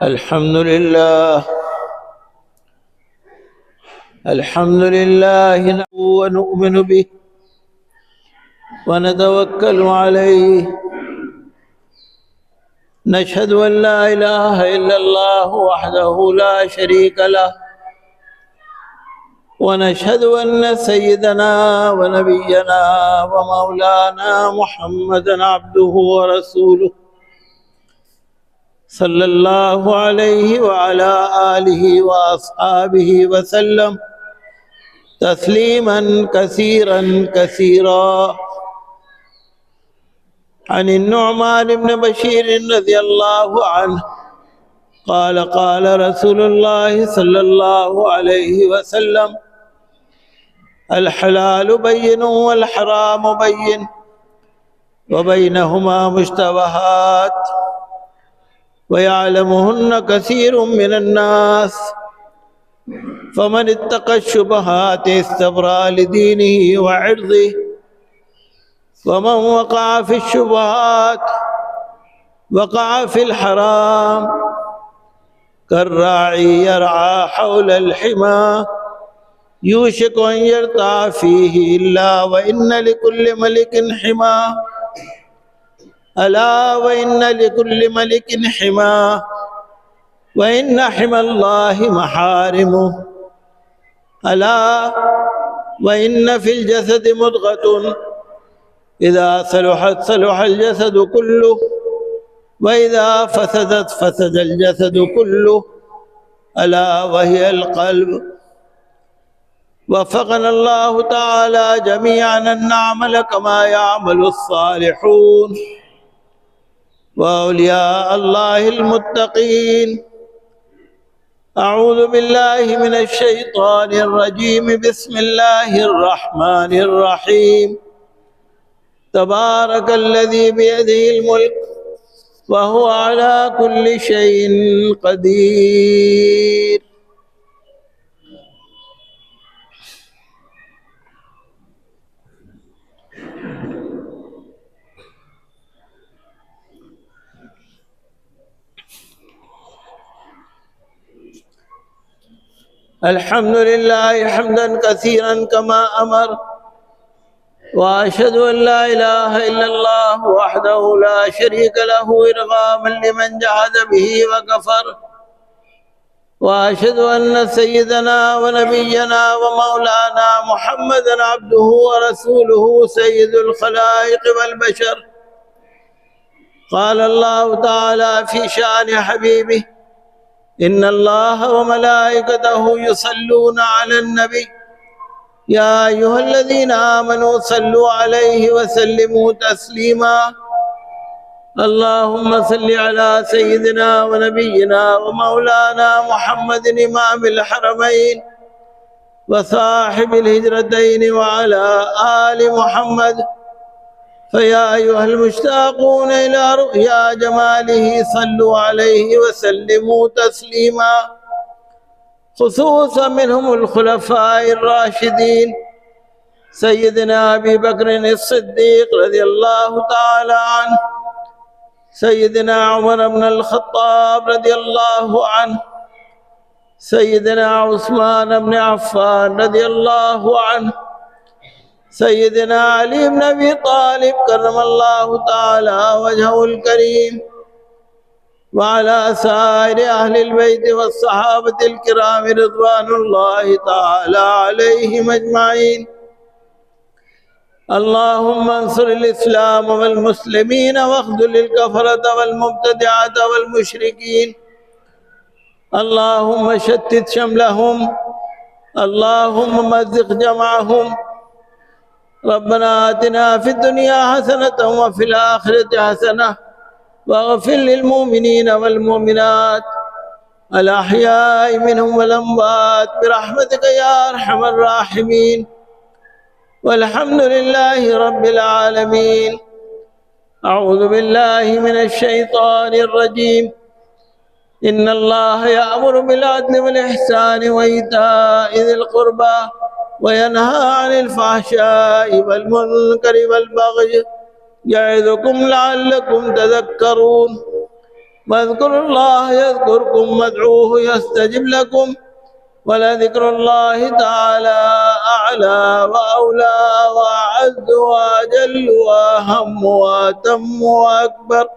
الحمد لله نحمده ونؤمن به ونتوكل عليه. نشهد أن لا إله إلا الله وحده لا شريك له، ونشهد أن سيدنا ونبينا ومولانا محمدا عبده ورسوله صلى الله عليه وعلى آله وأصحابه وسلم تسليما كثيرا كثيرا. عن النعمان بن بشير رضي الله عنه قال قال رسول الله صلى الله عليه وسلم: الحلال بين والحرام بين وبينهما مشتبهات ويعلمهن كثير من الناس، فمن اتقى الشبهات استبرأ لدينه وعرضه، ومن وقع في الشبهات وقع في الحرام كالراعي يرعى حول الحمى يوشك أن يرتع فيه إلا وإن لكل ملك حمى، ألا وإن لكل ملك حمى، وإن حمى الله محارمه، ألا وإن في الجسد مضغة إذا صلحت صلح الجسد كله، وإذا فسدت فسد الجسد كله، ألا وهي القلب. وفقنا الله تعالى جميعا أن نعمل كما يعمل الصالحون وأولياء الله المتقين. أعوذ بالله من الشيطان الرجيم. بسم الله الرحمن الرحيم. تبارك الذي بيده الملك وهو على كل شيء قدير. الحمد لله حمدا كثيرا كما أمر، وأشهد أن لا إله إلا الله وحده لا شريك له إرغاما لمن جحد به وكفر، وأشهد أن سيدنا ونبينا ومولانا محمدا عبده ورسوله سيد الخلائق والبشر. قال الله تعالى في شأن حبيبه: إن الله وملائكته يصلون على النبي يا أيها الذين آمنوا صلوا عليه وسلموا تسليما. اللهم صل على سيدنا ونبينا ومولانا محمد إمام الحرمين وصاحب الهجرتين وعلى آل محمد. فيا أيها المشتاقون إلى رؤيا جماله صلوا عليه وسلموا تسليما، خصوصا منهم الخلفاء الراشدين سيدنا أبي بكر الصديق رضي الله تعالى عنه، سيدنا عمر بن الخطاب رضي الله عنه، سيدنا عثمان بن عفان رضي الله عنه، سيدنا علي بن أبي طالب كرم الله تعالى وجهه الكريم، وعلى سائر أهل البيت والصحابة الكرام رضوان الله تعالى عليهم أجمعين. اللهم انصر الإسلام والمسلمين واخذل الكفرة والمبتدعة والمشركين. اللهم شتت شملهم، اللهم مزق جمعهم. ربنا آتنا في الدنيا حسنة وفي الآخرة حسنة واغفر للمؤمنين والمؤمنات الأحياء منهم والأموات برحمتك يا أرحم الراحمين. والحمد لله رب العالمين. أعوذ بالله من الشيطان الرجيم. إن الله يأمر بالعدل والإحسان وإيتاء ذي القربى وينهى عن الفحشاء والمنكر والبغي يعظكم لعلكم تذكرون. واذكروا الله يذكركم وادعوه يستجب لكم ولذكر الله تعالى أعلى وأولى وأعز وأجل وأهم وأتم وأكبر